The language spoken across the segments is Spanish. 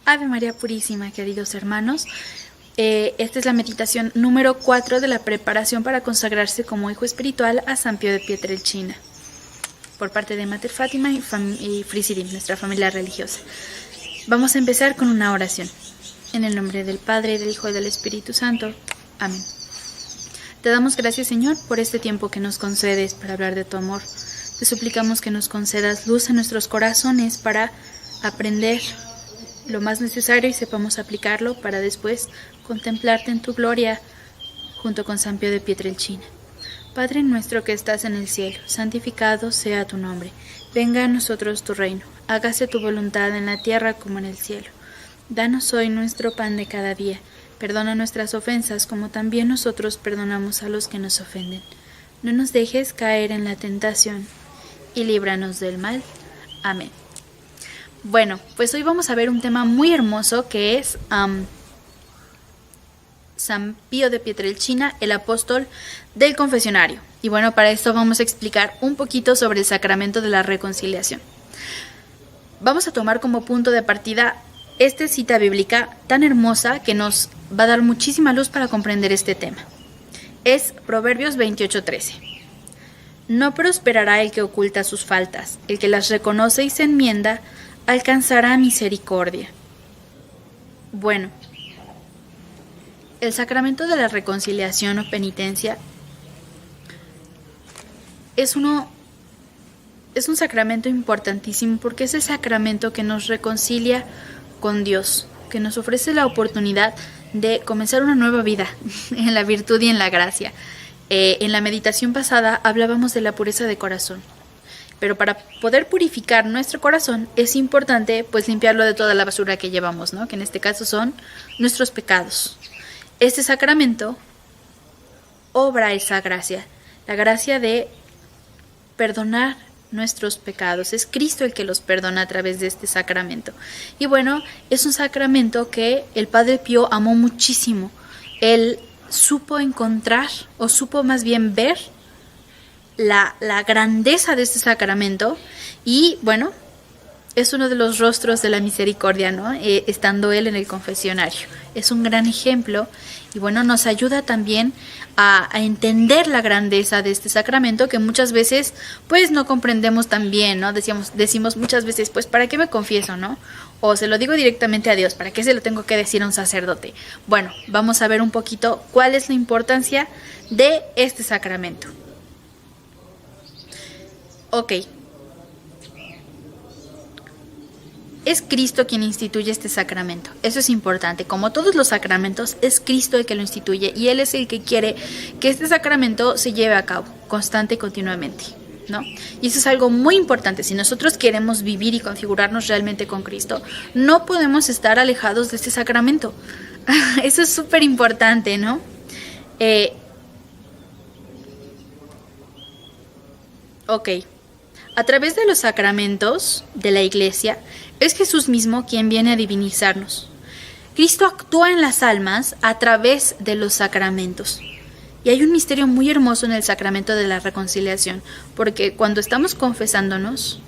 Ave María Purísima, queridos hermanos. Esta es la meditación número 4 de la preparación para consagrarse como hijo espiritual a San Pío de Pietrelcina, por parte de Mater Fátima y Frisidim, nuestra familia religiosa. Vamos a empezar con una oración. En el nombre del Padre, del Hijo y del Espíritu Santo. Amén. Te damos gracias, Señor, por este tiempo que nos concedes para hablar de tu amor. Te suplicamos que nos concedas luz a nuestros corazones para aprender lo más necesario y sepamos aplicarlo para después contemplarte en tu gloria junto con San Pío de Pietrelcina. Padre nuestro que estás en el cielo, santificado sea tu nombre. Venga a nosotros tu reino. Hágase tu voluntad en la tierra como en el cielo. Danos hoy nuestro pan de cada día. Perdona nuestras ofensas como también nosotros perdonamos a los que nos ofenden. No nos dejes caer en la tentación y líbranos del mal. Amén. Bueno, pues hoy vamos a ver un tema muy hermoso que es San Pío de Pietrelcina, el apóstol del confesionario. Y bueno, para esto vamos a explicar un poquito sobre el sacramento de la reconciliación. Vamos a tomar como punto de partida esta cita bíblica tan hermosa que nos va a dar muchísima luz para comprender este tema. Es Proverbios 28:13. No prosperará el que oculta sus faltas, el que las reconoce y se enmienda alcanzará misericordia. Bueno, el sacramento de la reconciliación o penitencia es un sacramento importantísimo porque es el sacramento que nos reconcilia con Dios, que nos ofrece la oportunidad de comenzar una nueva vida en la virtud y en la gracia. En la meditación pasada hablábamos de la pureza de corazón, pero para poder purificar nuestro corazón es importante pues limpiarlo de toda la basura que llevamos, ¿no? Que en este caso son nuestros pecados. Este sacramento obra esa gracia, la gracia de perdonar nuestros pecados. Es Cristo el que los perdona a través de este sacramento. Y bueno, es un sacramento que el Padre Pío amó muchísimo. Él supo encontrar, o supo más bien ver, la grandeza de este sacramento. Y bueno, es uno de los rostros de la misericordia, ¿no? Estando él en el confesionario. Es un gran ejemplo y bueno, nos ayuda también a entender la grandeza de este sacramento que muchas veces pues no comprendemos tan bien, ¿no? Decimos muchas veces, pues ¿para qué me confieso, no? O se lo digo directamente a Dios, ¿para qué se lo tengo que decir a un sacerdote? Bueno, vamos a ver un poquito cuál es la importancia de este sacramento. Ok. Es Cristo quien instituye este sacramento. Eso es importante. Como todos los sacramentos, es Cristo el que lo instituye y Él es el que quiere que este sacramento se lleve a cabo constante y continuamente, ¿no? Y eso es algo muy importante. Si nosotros queremos vivir y configurarnos realmente con Cristo, no podemos estar alejados de este sacramento. Eso es súper importante, ¿no? Ok. A través de los sacramentos de la Iglesia, es Jesús mismo quien viene a divinizarnos. Cristo actúa en las almas a través de los sacramentos. Y hay un misterio muy hermoso en el sacramento de la reconciliación, porque cuando estamos confesándonos,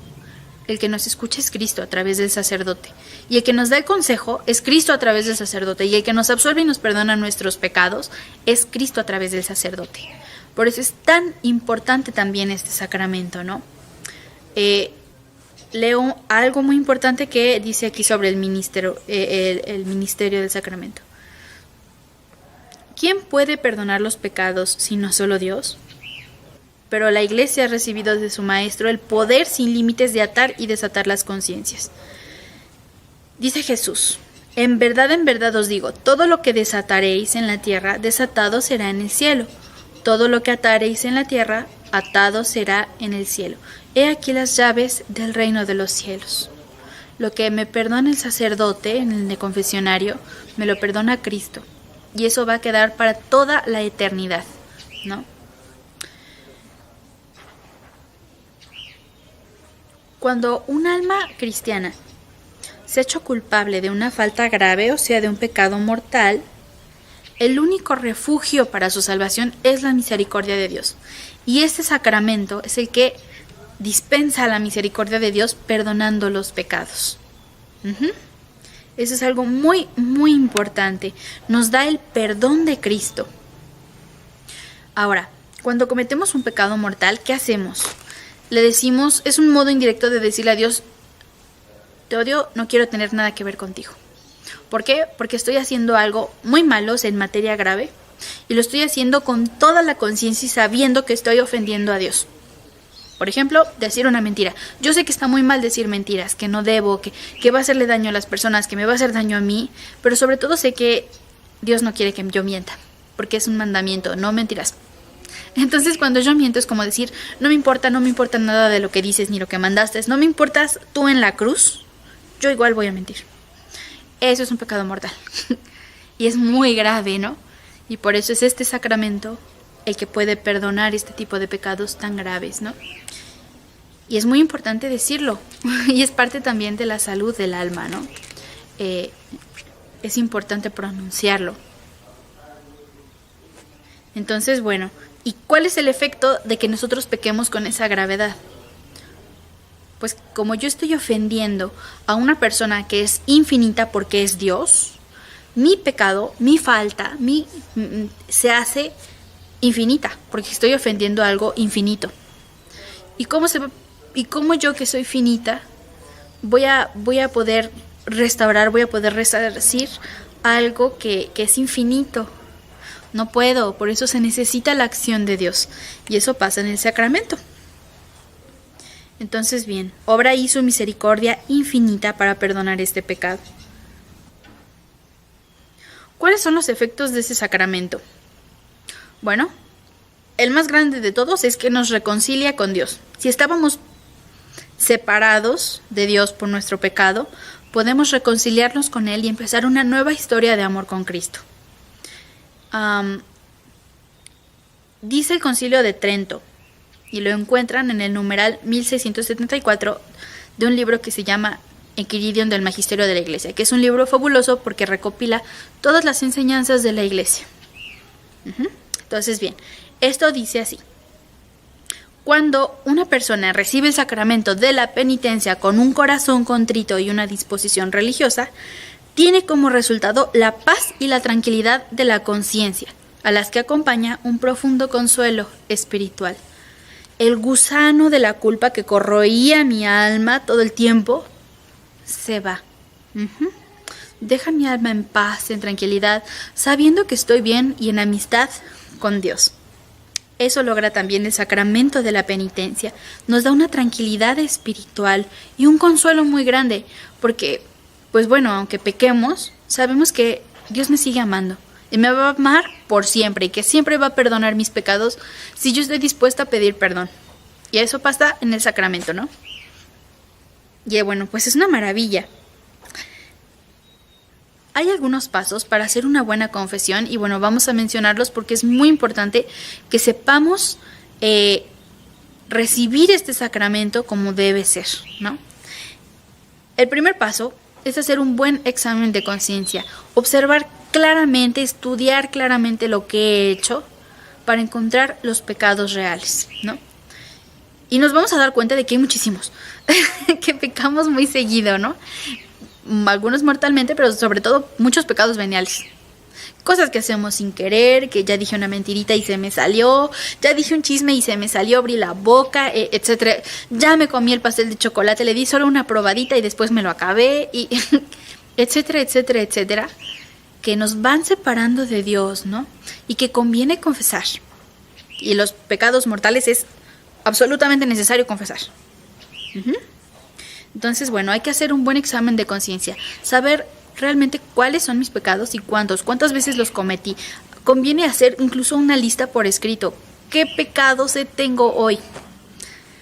el que nos escucha es Cristo a través del sacerdote. Y el que nos da el consejo es Cristo a través del sacerdote. Y el que nos absuelve y nos perdona nuestros pecados es Cristo a través del sacerdote. Por eso es tan importante también este sacramento, ¿no? Leo algo muy importante que dice aquí sobre el ministerio del sacramento. ¿Quién puede perdonar los pecados sino solo Dios? Pero la Iglesia ha recibido de su Maestro el poder sin límites de atar y desatar las conciencias. Dice Jesús: en verdad os digo, todo lo que desataréis en la tierra, desatado será en el cielo. Todo lo que ataréis en la tierra, atado será en el cielo. He aquí las llaves del reino de los cielos. Lo que me perdona el sacerdote en el confesionario, me lo perdona Cristo. Y eso va a quedar para toda la eternidad, ¿no? Cuando un alma cristiana se ha hecho culpable de una falta grave, o sea, de un pecado mortal, el único refugio para su salvación es la misericordia de Dios. Y este sacramento es el que dispensa la misericordia de Dios perdonando los pecados. Eso es algo muy, muy importante. Nos da el perdón de Cristo. Ahora, cuando cometemos un pecado mortal, ¿qué hacemos? Le decimos, es un modo indirecto de decirle a Dios, te odio, no quiero tener nada que ver contigo. ¿Por qué? Porque estoy haciendo algo muy malo en materia grave y lo estoy haciendo con toda la conciencia y sabiendo que estoy ofendiendo a Dios. Por ejemplo, decir una mentira. Yo sé que está muy mal decir mentiras, que no debo, que va a hacerle daño a las personas, que me va a hacer daño a mí, pero sobre todo sé que Dios no quiere que yo mienta, porque es un mandamiento, no mentirás. Entonces cuando yo miento es como decir, no me importa nada de lo que dices ni lo que mandaste, no me importas tú en la cruz, yo igual voy a mentir. Eso es un pecado mortal. Y es muy grave, ¿no? Y por eso es este sacramento el que puede perdonar este tipo de pecados tan graves, ¿no? Y es muy importante decirlo. Y es parte también de la salud del alma, ¿no? Es importante pronunciarlo. Entonces, bueno, ¿y cuál es el efecto de que nosotros pequemos con esa gravedad? Pues como yo estoy ofendiendo a una persona que es infinita porque es Dios, mi pecado, mi falta, se hace infinita, porque estoy ofendiendo a algo infinito. ¿Y cómo yo que soy finita voy a poder restaurar, voy a poder resarcir algo que es infinito? No puedo, por eso se necesita la acción de Dios. Y eso pasa en el sacramento. Entonces, bien, obra y su misericordia infinita para perdonar este pecado. ¿Cuáles son los efectos de ese sacramento? Bueno, el más grande de todos es que nos reconcilia con Dios. Si estábamos separados de Dios por nuestro pecado, podemos reconciliarnos con Él y empezar una nueva historia de amor con Cristo. Dice el Concilio de Trento, y lo encuentran en el numeral 1674 de un libro que se llama Enquiridion del Magisterio de la Iglesia, que es un libro fabuloso porque recopila todas las enseñanzas de la Iglesia. Entonces, bien, esto dice así: cuando una persona recibe el sacramento de la penitencia con un corazón contrito y una disposición religiosa, tiene como resultado la paz y la tranquilidad de la conciencia, a las que acompaña un profundo consuelo espiritual. El gusano de la culpa que corroía mi alma todo el tiempo se va. Deja mi alma en paz, en tranquilidad, sabiendo que estoy bien y en amistad con Dios. Eso logra también el sacramento de la penitencia. Nos da una tranquilidad espiritual y un consuelo muy grande, porque, pues bueno, aunque pequemos, sabemos que Dios me sigue amando y me va a amar por siempre y que siempre va a perdonar mis pecados si yo estoy dispuesta a pedir perdón. Y eso pasa en el sacramento, ¿no? Y bueno, pues es una maravilla. Hay algunos pasos para hacer una buena confesión y bueno, vamos a mencionarlos porque es muy importante que sepamos recibir este sacramento como debe ser, ¿no? El primer paso es hacer un buen examen de conciencia, observar claramente, estudiar claramente lo que he hecho para encontrar los pecados reales, ¿no? Y nos vamos a dar cuenta de que hay muchísimos, que pecamos muy seguido, ¿no? Algunos mortalmente, pero sobre todo muchos pecados veniales. Cosas que hacemos sin querer, que ya dije una mentirita y se me salió, ya dije un chisme y se me salió, abrí la boca, etcétera. Ya me comí el pastel de chocolate, le di solo una probadita y después me lo acabé, y etcétera, etcétera, etcétera, que nos van separando de Dios, ¿no? Y que conviene confesar. Y los pecados mortales es absolutamente necesario confesar. Entonces, bueno, hay que hacer un buen examen de conciencia, saber realmente cuáles son mis pecados y cuántas veces los cometí. Conviene hacer incluso una lista por escrito. ¿Qué pecados tengo hoy?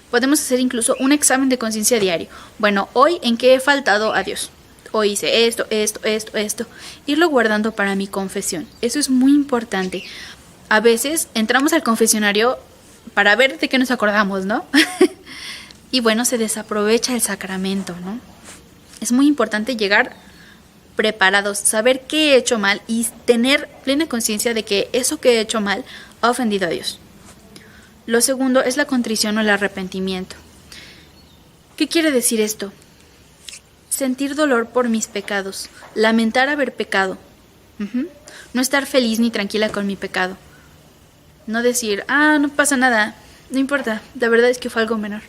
Podemos hacer incluso un examen de conciencia diario. Bueno, hoy en qué he faltado a Dios. Hoy hice esto. Irlo guardando para mi confesión. Eso es muy importante. A veces entramos al confesionario para ver de qué nos acordamos, ¿no? Y bueno, se desaprovecha el sacramento, ¿no? Es muy importante llegar preparados, saber qué he hecho mal y tener plena conciencia de que eso que he hecho mal ha ofendido a Dios. Lo segundo es la contrición o el arrepentimiento. ¿Qué quiere decir esto? sentir dolor por mis pecados, lamentar haber pecado. No estar feliz ni tranquila con mi pecado. No decir, no pasa nada, no importa, la verdad es que fue algo menor.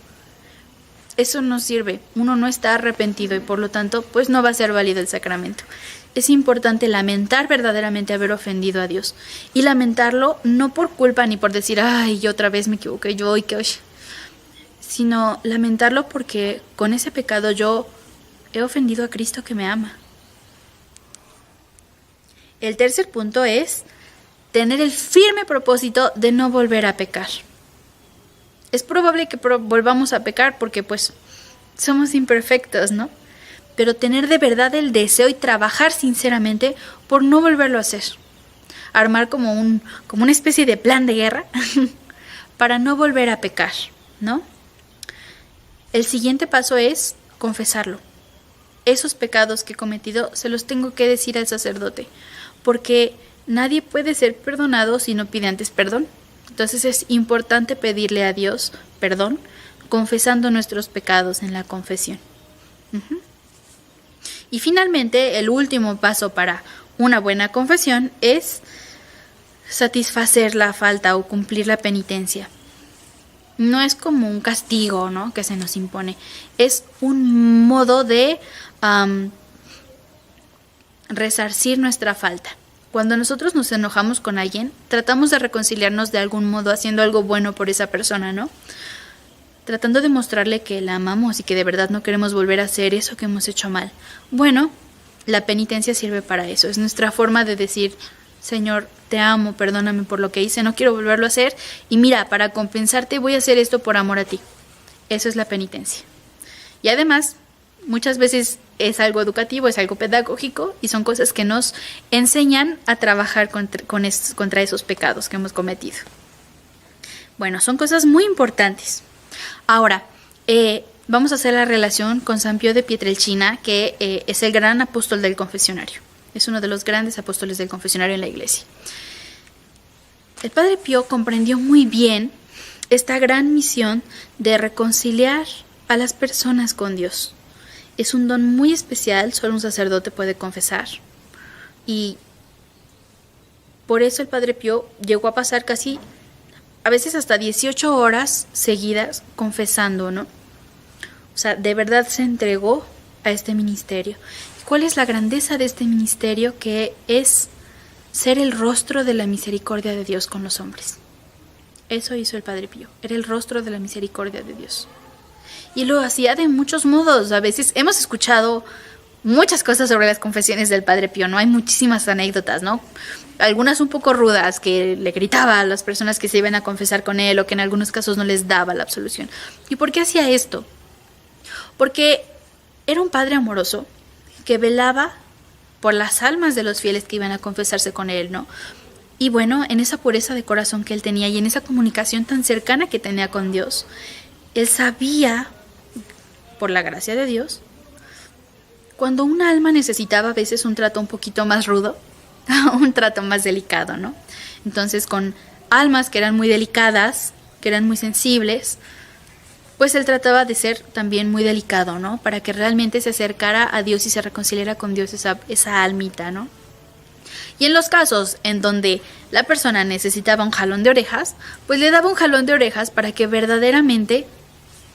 Eso no sirve, uno no está arrepentido y por lo tanto, pues no va a ser válido el sacramento. Es importante lamentar verdaderamente haber ofendido a Dios. Y lamentarlo no por culpa ni por decir, yo otra vez me equivoqué, sino lamentarlo porque con ese pecado yo he ofendido a Cristo que me ama. El tercer punto es tener el firme propósito de no volver a pecar. Es probable que volvamos a pecar porque pues somos imperfectos, ¿no? Pero tener de verdad el deseo y trabajar sinceramente por no volverlo a hacer. Armar como una especie de plan de guerra para no volver a pecar, ¿no? El siguiente paso es confesarlo. Esos pecados que he cometido se los tengo que decir al sacerdote, porque nadie puede ser perdonado si no pide antes perdón. Entonces es importante pedirle a Dios perdón, confesando nuestros pecados en la confesión. Y finalmente, el último paso para una buena confesión es satisfacer la falta o cumplir la penitencia. No es como un castigo, ¿no?, que se nos impone. Es un modo de resarcir nuestra falta. Cuando nosotros nos enojamos con alguien, tratamos de reconciliarnos de algún modo haciendo algo bueno por esa persona, ¿no? Tratando de mostrarle que la amamos y que de verdad no queremos volver a hacer eso que hemos hecho mal. Bueno, la penitencia sirve para eso. Es nuestra forma de decir, Señor, te amo, perdóname por lo que hice, no quiero volverlo a hacer. Y mira, para compensarte voy a hacer esto por amor a ti. Eso es la penitencia. Y además, muchas veces es algo educativo, es algo pedagógico y son cosas que nos enseñan a trabajar contra esos pecados que hemos cometido. Bueno, son cosas muy importantes. Ahora, vamos a hacer la relación con San Pío de Pietrelcina, que es el gran apóstol del confesionario. Es uno de los grandes apóstoles del confesionario en la Iglesia. El Padre Pío comprendió muy bien esta gran misión de reconciliar a las personas con Dios. Es un don muy especial, solo un sacerdote puede confesar. Y por eso el Padre Pío llegó a pasar a veces hasta 18 horas seguidas confesando, ¿no? O sea, de verdad se entregó a este ministerio. ¿Cuál es la grandeza de este ministerio? Que es ser el rostro de la misericordia de Dios con los hombres. Eso hizo el Padre Pío, era el rostro de la misericordia de Dios. Y lo hacía de muchos modos. A veces hemos escuchado muchas cosas sobre las confesiones del Padre Pío, ¿no? Hay muchísimas anécdotas, ¿no? Algunas un poco rudas, que le gritaba a las personas que se iban a confesar con él o que en algunos casos no les daba la absolución. ¿Y por qué hacía esto? Porque era un padre amoroso que velaba por las almas de los fieles que iban a confesarse con él, ¿no? Y bueno, en esa pureza de corazón que él tenía y en esa comunicación tan cercana que tenía con Dios, él sabía, por la gracia de Dios, cuando una alma necesitaba a veces un trato un poquito más rudo, un trato más delicado, ¿no? Entonces, con almas que eran muy delicadas, que eran muy sensibles, pues él trataba de ser también muy delicado, ¿no? Para que realmente se acercara a Dios y se reconciliara con Dios esa almita, ¿no? Y en los casos en donde la persona necesitaba un jalón de orejas, pues le daba un jalón de orejas para que verdaderamente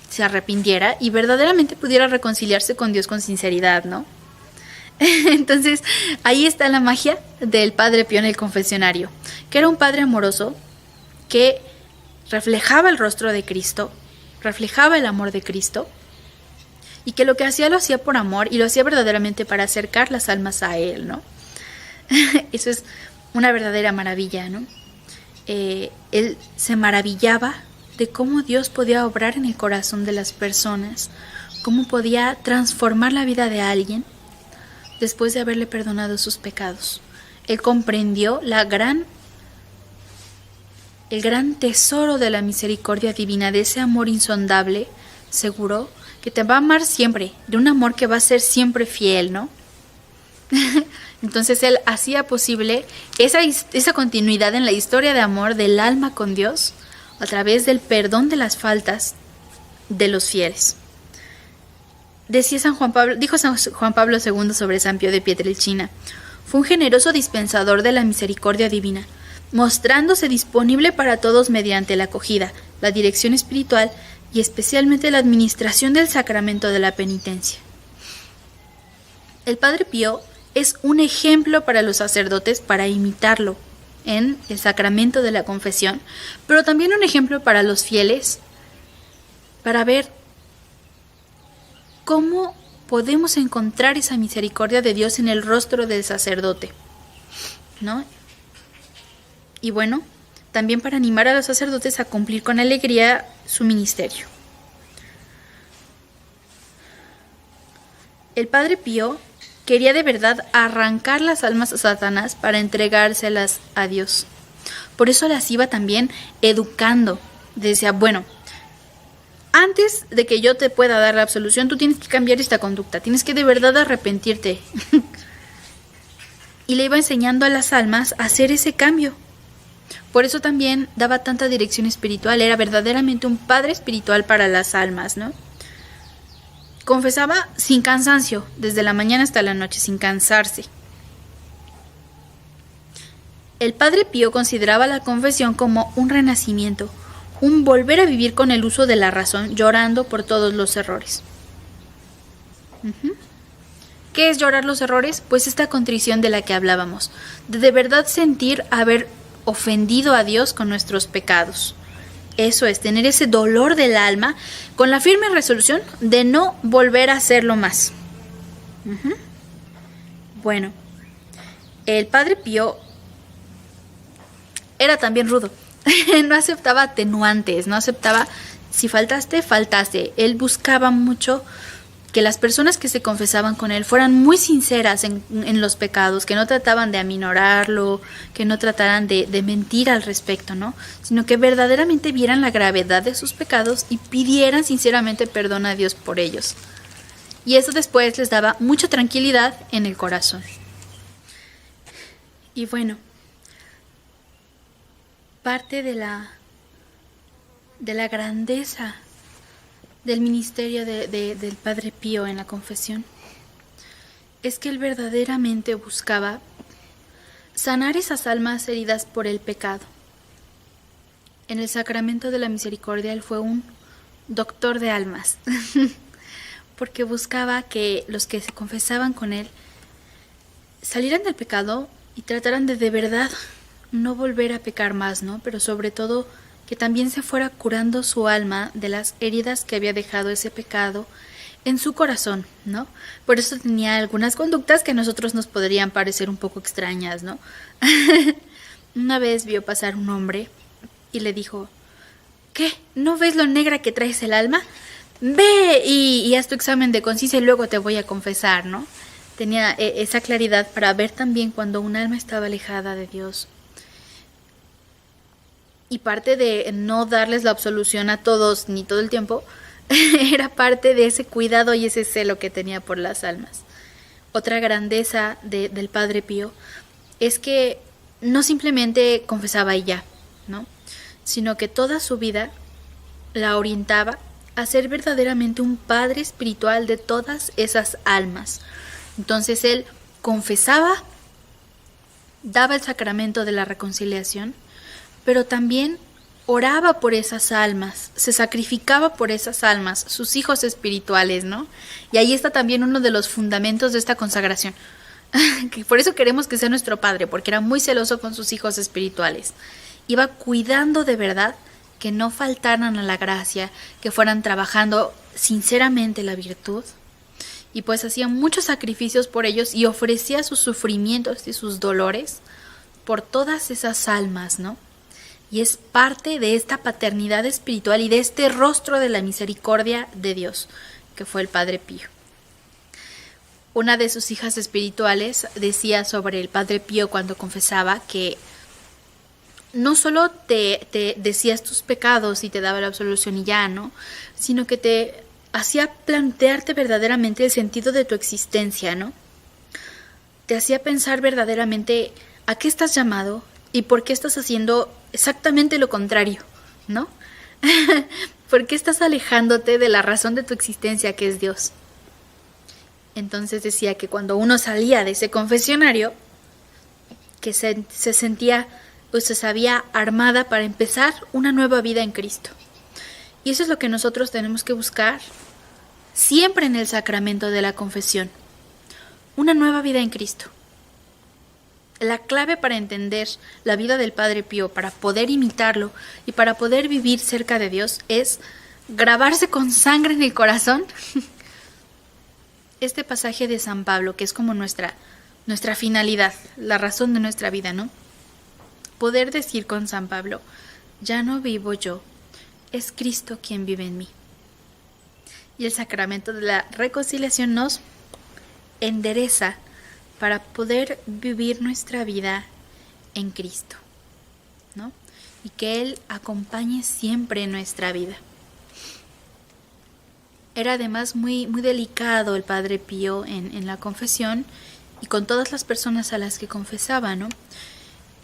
se arrepintiera y verdaderamente pudiera reconciliarse con Dios con sinceridad, ¿no? Entonces, ahí está la magia del Padre Pío en el confesionario, que era un padre amoroso que reflejaba el rostro de Cristo, reflejaba el amor de Cristo, y que lo que hacía lo hacía por amor y lo hacía verdaderamente para acercar las almas a Él, ¿no? Eso es una verdadera maravilla, ¿no? Él se maravillaba de cómo Dios podía obrar en el corazón de las personas, cómo podía transformar la vida de alguien después de haberle perdonado sus pecados. Él comprendió el gran tesoro de la misericordia divina, de ese amor insondable, seguro, que te va a amar siempre, de un amor que va a ser siempre fiel, ¿no? Entonces él hacía posible esa continuidad en la historia de amor del alma con Dios a través del perdón de las faltas de los fieles. Dijo San Juan Pablo II sobre San Pío de Pietrelcina: fue un generoso dispensador de la misericordia divina, mostrándose disponible para todos mediante la acogida, la dirección espiritual y especialmente la administración del sacramento de la penitencia. El Padre Pío es un ejemplo para los sacerdotes para imitarlo en el sacramento de la confesión, pero también un ejemplo para los fieles para ver cómo podemos encontrar esa misericordia de Dios en el rostro del sacerdote, ¿no? Y bueno, también para animar a los sacerdotes a cumplir con alegría su ministerio. El Padre Pío quería de verdad arrancar las almas a Satanás para entregárselas a Dios. Por eso las iba también educando. Decía, bueno, antes de que yo te pueda dar la absolución, tú tienes que cambiar esta conducta, tienes que de verdad arrepentirte. Y le iba enseñando a las almas a hacer ese cambio. Por eso también daba tanta dirección espiritual, era verdaderamente un padre espiritual para las almas, ¿no? Confesaba sin cansancio, desde la mañana hasta la noche, sin cansarse. El Padre Pío consideraba la confesión como un renacimiento, un volver a vivir con el uso de la razón, llorando por todos los errores. ¿Qué es llorar los errores? Pues esta contrición de la que hablábamos, de verdad sentir haber ofendido a Dios con nuestros pecados. Eso es, tener ese dolor del alma con la firme resolución de no volver a hacerlo más. Bueno, el Padre Pío era también rudo. No aceptaba atenuantes, no aceptaba si faltaste, faltaste. Él buscaba mucho que las personas que se confesaban con él fueran muy sinceras en los pecados, que no trataban de aminorarlo, que no trataran de mentir al respecto, ¿no? Sino que verdaderamente vieran la gravedad de sus pecados y pidieran sinceramente perdón a Dios por ellos. Y eso después les daba mucha tranquilidad en el corazón. Y bueno, parte de la grandeza del ministerio del Padre Pío en la confesión es que él verdaderamente buscaba sanar esas almas heridas por el pecado. En el sacramento de la misericordia él fue un doctor de almas, porque buscaba que los que se confesaban con él salieran del pecado y trataran de verdad no volver a pecar más, ¿no? Pero sobre todo que también se fuera curando su alma de las heridas que había dejado ese pecado en su corazón, ¿no? Por eso tenía algunas conductas que a nosotros nos podrían parecer un poco extrañas, ¿no? Una vez vio pasar un hombre y le dijo: ¿qué? ¿No ves lo negra que traes el alma? Ve y haz tu examen de conciencia y luego te voy a confesar, ¿no? Tenía esa claridad para ver también cuando un alma estaba alejada de Dios. Y parte de no darles la absolución a todos ni todo el tiempo era parte de ese cuidado y ese celo que tenía por las almas. Otra grandeza del Padre Pío es que no simplemente confesaba y ya, ¿no? Sino que toda su vida la orientaba a ser verdaderamente un padre espiritual de todas esas almas. Entonces él confesaba, daba el sacramento de la reconciliación, pero también oraba por esas almas, se sacrificaba por esas almas, sus hijos espirituales, ¿no? Y ahí está también uno de los fundamentos de esta consagración, que por eso queremos que sea nuestro padre, porque era muy celoso con sus hijos espirituales. Iba cuidando de verdad que no faltaran a la gracia, que fueran trabajando sinceramente la virtud, y pues hacía muchos sacrificios por ellos y ofrecía sus sufrimientos y sus dolores por todas esas almas, ¿no? Y es parte de esta paternidad espiritual y de este rostro de la misericordia de Dios, que fue el Padre Pío. Una de sus hijas espirituales decía sobre el Padre Pío cuando confesaba que no solo te decías tus pecados y te daba la absolución y ya, ¿no? Sino que te hacía plantearte verdaderamente el sentido de tu existencia, ¿no? Te hacía pensar verdaderamente a qué estás llamado y por qué estás haciendo exactamente lo contrario, ¿no? ¿Por qué estás alejándote de la razón de tu existencia, que es Dios? Entonces decía que cuando uno salía de ese confesionario, que se sentía o se sabía armada para empezar una nueva vida en Cristo. Y eso es lo que nosotros tenemos que buscar siempre en el sacramento de la confesión. Una nueva vida en Cristo. La clave para entender la vida del Padre Pío, para poder imitarlo y para poder vivir cerca de Dios, es grabarse con sangre en el corazón este pasaje de San Pablo, que es como nuestra finalidad, la razón de nuestra vida, ¿no? Poder decir con San Pablo, ya no vivo yo, es Cristo quien vive en mí. Y el sacramento de la reconciliación nos endereza para poder vivir nuestra vida en Cristo, ¿no? Y que Él acompañe siempre nuestra vida. Era además muy delicado el Padre Pío en la confesión y con todas las personas a las que confesaba, ¿no?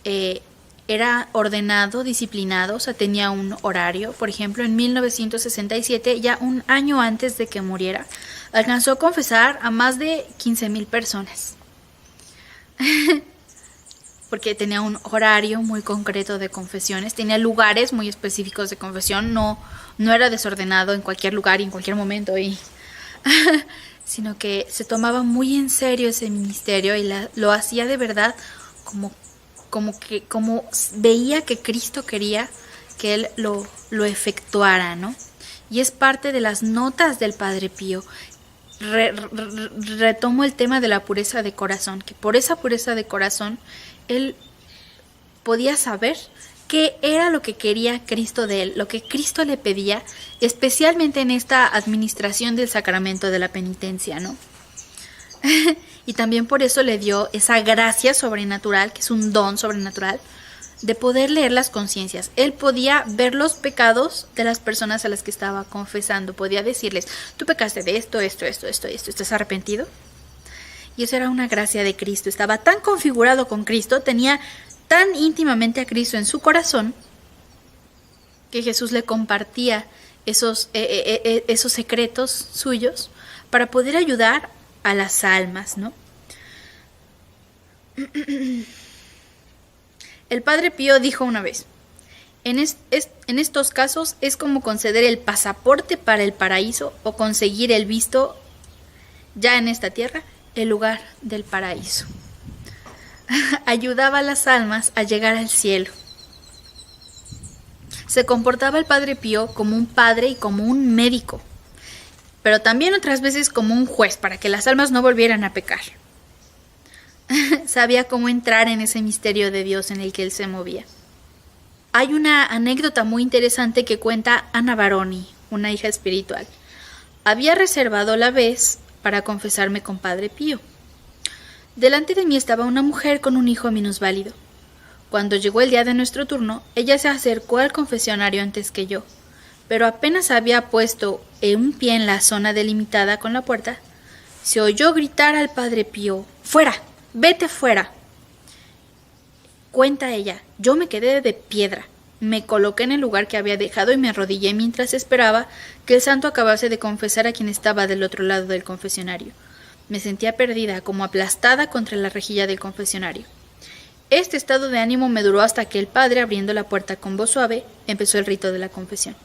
Era ordenado, disciplinado, o sea, tenía un horario. Por ejemplo, en 1967, ya un año antes de que muriera, alcanzó a confesar a más de 15,000 personas. Porque tenía un horario muy concreto de confesiones, tenía lugares muy específicos de confesión, no era desordenado en cualquier lugar y en cualquier momento, sino que se tomaba muy en serio ese ministerio y lo hacía de verdad como veía que Cristo quería que él lo efectuara, ¿no? Y es parte de las notas del Padre Pío. Retomo el tema de la pureza de corazón, que por esa pureza de corazón él podía saber qué era lo que quería Cristo de él, lo que Cristo le pedía, especialmente en esta administración del sacramento de la penitencia, ¿no? Y también por eso le dio esa gracia sobrenatural, que es un don sobrenatural, de poder leer las conciencias. Él podía ver los pecados de las personas a las que estaba confesando, podía decirles, tú pecaste de esto, ¿estás arrepentido? Y eso era una gracia de Cristo, estaba tan configurado con Cristo, tenía tan íntimamente a Cristo en su corazón, que Jesús le compartía esos secretos suyos para poder ayudar a las almas, ¿no? El Padre Pío dijo una vez, en estos casos es como conceder el pasaporte para el paraíso o conseguir el visto ya en esta tierra, el lugar del paraíso. Ayudaba a las almas a llegar al cielo. Se comportaba el Padre Pío como un padre y como un médico, pero también otras veces como un juez para que las almas no volvieran a pecar. Sabía cómo entrar en ese misterio de Dios en el que él se movía. Hay una anécdota muy interesante que cuenta Ana Baroni, una hija espiritual. Había reservado la vez para confesarme con Padre Pío. Delante de mí estaba una mujer con un hijo minusválido. Cuando llegó el día de nuestro turno, ella se acercó al confesionario antes que yo, pero apenas había puesto un pie en la zona delimitada con la puerta, se oyó gritar al Padre Pío, ¡fuera! ¡Vete fuera! Cuenta ella, yo me quedé de piedra, me coloqué en el lugar que había dejado y me arrodillé mientras esperaba que el santo acabase de confesar a quien estaba del otro lado del confesionario. Me sentía perdida, como aplastada contra la rejilla del confesionario. Este estado de ánimo me duró hasta que el padre, abriendo la puerta con voz suave, empezó el rito de la confesión.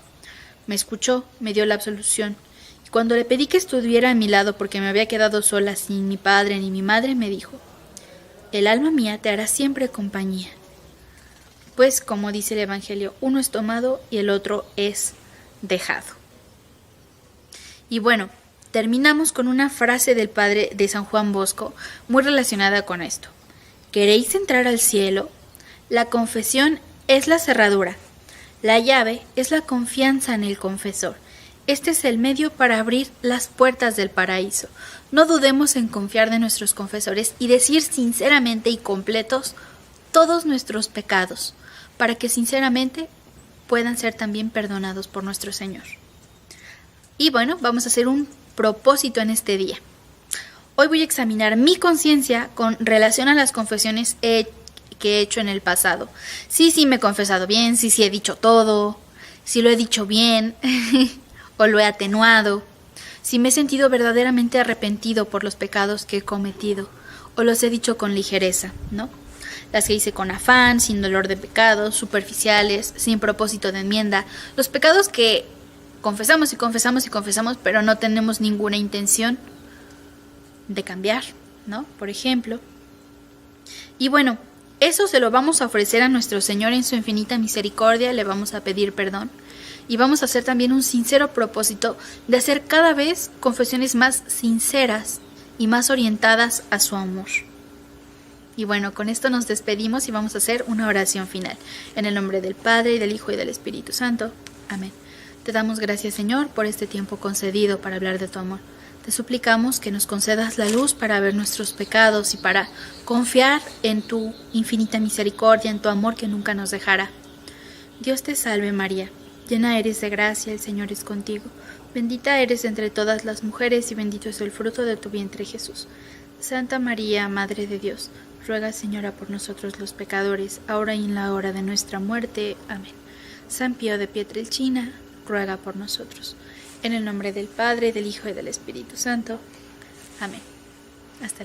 Me escuchó, me dio la absolución, y cuando le pedí que estuviera a mi lado porque me había quedado sola sin mi padre ni mi madre, me dijo, el alma mía te hará siempre compañía. Pues, como dice el Evangelio, uno es tomado y el otro es dejado. Y bueno, terminamos con una frase del padre de San Juan Bosco muy relacionada con esto. ¿Queréis entrar al cielo? La confesión es la cerradura. La llave es la confianza en el confesor. Este es el medio para abrir las puertas del paraíso. No dudemos en confiar de nuestros confesores y decir sinceramente y completos todos nuestros pecados, para que sinceramente puedan ser también perdonados por nuestro Señor. Y bueno, vamos a hacer un propósito en este día. Hoy voy a examinar mi conciencia con relación a las confesiones que he hecho en el pasado. Sí me he confesado bien, sí he dicho todo, sí lo he dicho bien o lo he atenuado. si me he sentido verdaderamente arrepentido por los pecados que he cometido, o los he dicho con ligereza, ¿no? Las que hice con afán, sin dolor de pecados, superficiales, sin propósito de enmienda, los pecados que confesamos y confesamos y confesamos, pero no tenemos ninguna intención de cambiar, ¿no? Por ejemplo. Y bueno, eso se lo vamos a ofrecer a nuestro Señor en su infinita misericordia, le vamos a pedir perdón y vamos a hacer también un sincero propósito de hacer cada vez confesiones más sinceras y más orientadas a su amor. Y bueno, con esto nos despedimos y vamos a hacer una oración final. En el nombre del Padre, y del Hijo, y del Espíritu Santo. Amén. Te damos gracias, Señor, por este tiempo concedido para hablar de tu amor. Te suplicamos que nos concedas la luz para ver nuestros pecados y para confiar en tu infinita misericordia, en tu amor que nunca nos dejará. Dios te salve, María. Llena eres de gracia, el Señor es contigo. Bendita eres entre todas las mujeres y bendito es el fruto de tu vientre, Jesús. Santa María, Madre de Dios, ruega, Señora, por nosotros los pecadores, ahora y en la hora de nuestra muerte. Amén. San Pío de Pietrelcina, ruega por nosotros. En el nombre del Padre, del Hijo y del Espíritu Santo. Amén. Hasta